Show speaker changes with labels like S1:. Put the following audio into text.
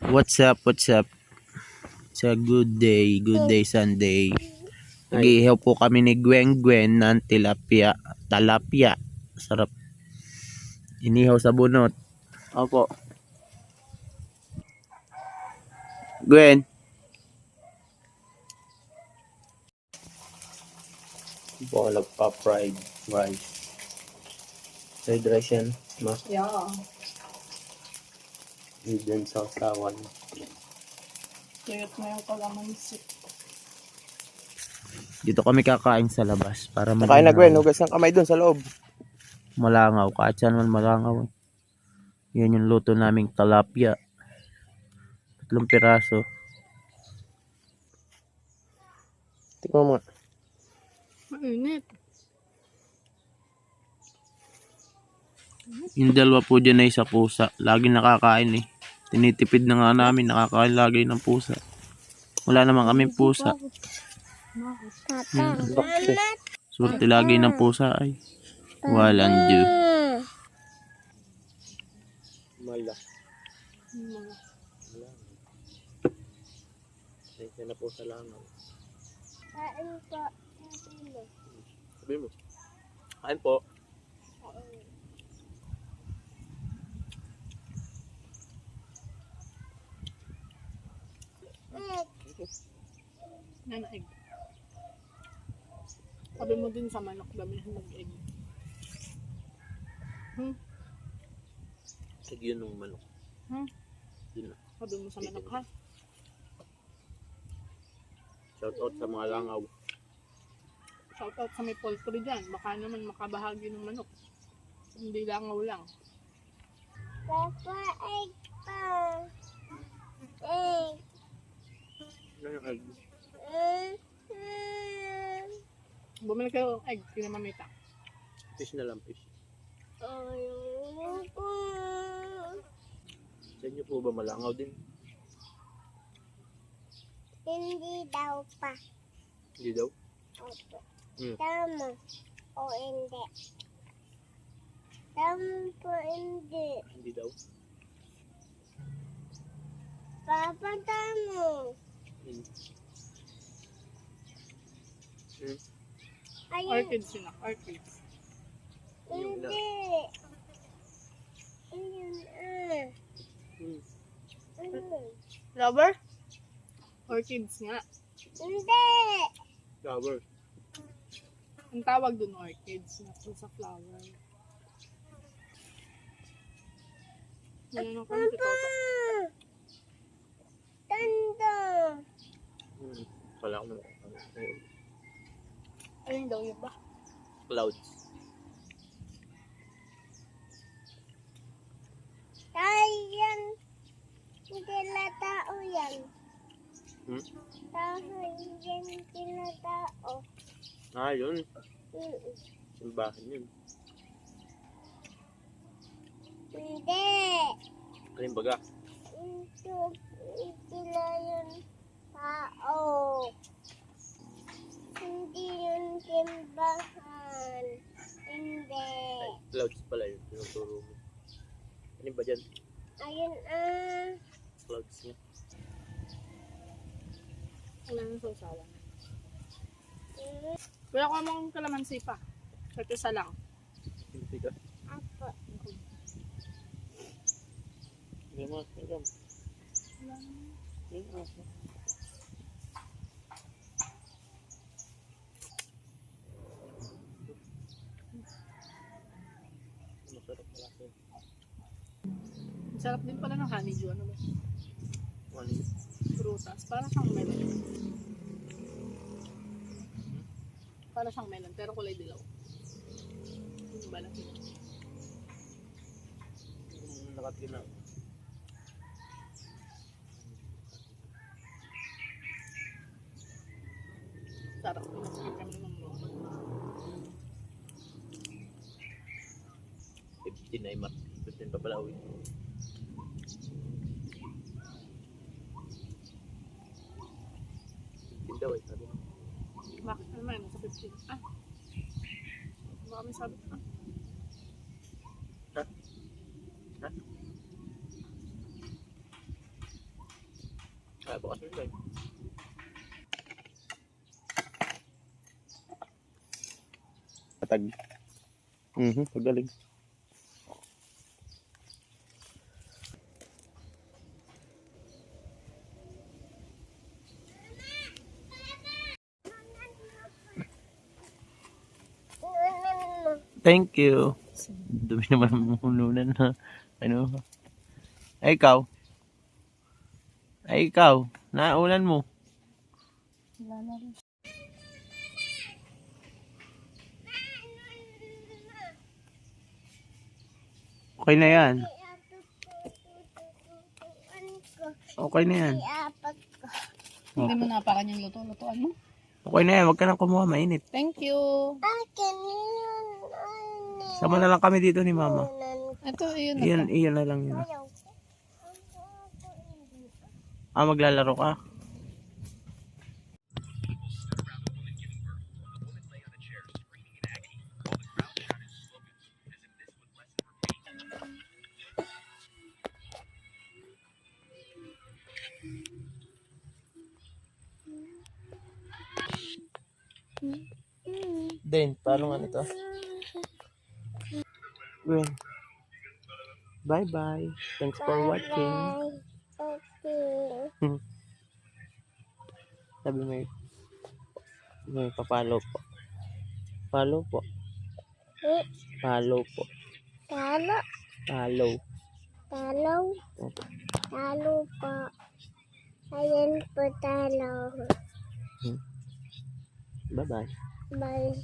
S1: What's up? What's up? It's a good day Sunday. Nag-iihaw po kami ni Gwen ng tilapia. Talapia. Sarap. Inihaw sa bunot. Opo. Gwen. Bowl of fried rice. Fried rice yan, ma.
S2: Yeah.
S1: And then sausawan.
S2: Kayat mo yung kalamansi.
S1: Dito kami kakain sa labas para
S3: Kain na Gwen, hugas ng kamay dun sa loob.
S1: malangaw. Kahit saan man malangaw. Yan yung luto naming talapia. 3 piraso.
S3: Tingnan mo nga.
S2: Mainit.
S1: Yung dalawa po dyan ay sa pusa. Lagi nakakain eh. Tinitipid na nga namin. Nakakain lagi ng pusa. Wala naman kaming pusa. Swerte lagi ng pusa ay walang due.
S3: Mala. Ay, na po sa langaw.
S4: Kain po.
S3: Sabi mo. Kain po.
S2: Yan egg. Sabi mo din sa manok damihan mag-egg.
S1: Sige yun ng manok. Yun na.
S2: Sabi mo sa manok ha.
S1: Shout out sa mga langaw.
S2: Shout out sa may poultry dyan. Baka naman makabahagi ng manok. Hindi langaw lang.
S4: Papa, egg pa. Egg.
S1: Ano yung egg?
S2: Bumili kayo ng egg. Pinamamita.
S1: Fish na lang, fish.
S4: Ayoko.
S1: Sa inyo po ba malangaw din?
S4: Hindi daw pa.
S1: Hindi daw.
S4: Opo.
S1: Hmm.
S4: Tama. O hindi. Tama po hindi.
S1: Hindi daw.
S4: Papa, tama. Ayun.
S2: Orchids yun ah. Orchids.
S4: Hindi. Ayun
S2: Lover? Orchids nga.
S4: Hindi.
S1: Flower.
S2: Ang tawag dun orchids. Nasa sa flower. Yan ang kami si Toto.
S4: Tanda.
S1: Wala ko naman.
S2: Ayun daw yun ba?
S1: Clouds.
S4: Yan. Hindi na tao yan. Tao yan. Hindi na tao.
S1: Ah, yun. Simbahan yun.
S4: Hindi.
S1: Alin baga?
S4: Hindi na yun tao. Hindi yun simbahan. Hindi.
S1: Ay, clouds pala yun. Tinuturo mo. Alin ba dyan?
S4: Ayun
S1: Clouds niya.
S2: Wala nang sausawan. Wala ko namang kalamansi pa. At isa lang.
S1: Hindi ka.
S4: Apo.
S1: Hindi mo. Hindi mo. Masarap pala ito.
S2: Ang sarap din pala ng honeydew. Ano ba?
S1: Ano yun?
S2: Prutas. Para siyang melon. Para siyang melon. Pero kulay dilaw. Yung balat yun.
S1: Nakatinaw.
S2: Sarap. Pinasakit kami ng mga.
S1: 15 ay mat. 15 pa pala uwi. Daw eh, sabi mo.
S2: Bakit naman? Nasa 15. Ah. Baka may sabi. Ah.
S1: Ha? Ha?
S3: po kasi yun.
S1: Patag. Pagaling. Thank you. Dumi naman ang hulunan na. Ano? Ay, ikaw. Ay, ikaw. Naulan mo.
S2: Wala na rin.
S1: Okay na yan. Okay na yan.
S4: Iapat ko.
S2: Hindi mo napakan yung luto-lutoan mo.
S1: Okay na yan. Huwag ka nang kumuha. Mainit.
S2: Thank you.
S4: Akin yun.
S1: Sama na lang kami dito ni Mama.
S2: Ito, yun.
S1: Iyan na lang yun.
S4: Ayaw.
S1: Maglalaro ka? Then, paano nga nito? Well, bye-bye. Thanks for watching.
S4: Okay.
S1: Sabi may papalo po. Follow po. Follow po.
S4: Talo.
S1: Follow.
S4: Talo. Talo po. Ayan po talo.
S1: Bye-bye.
S4: Bye.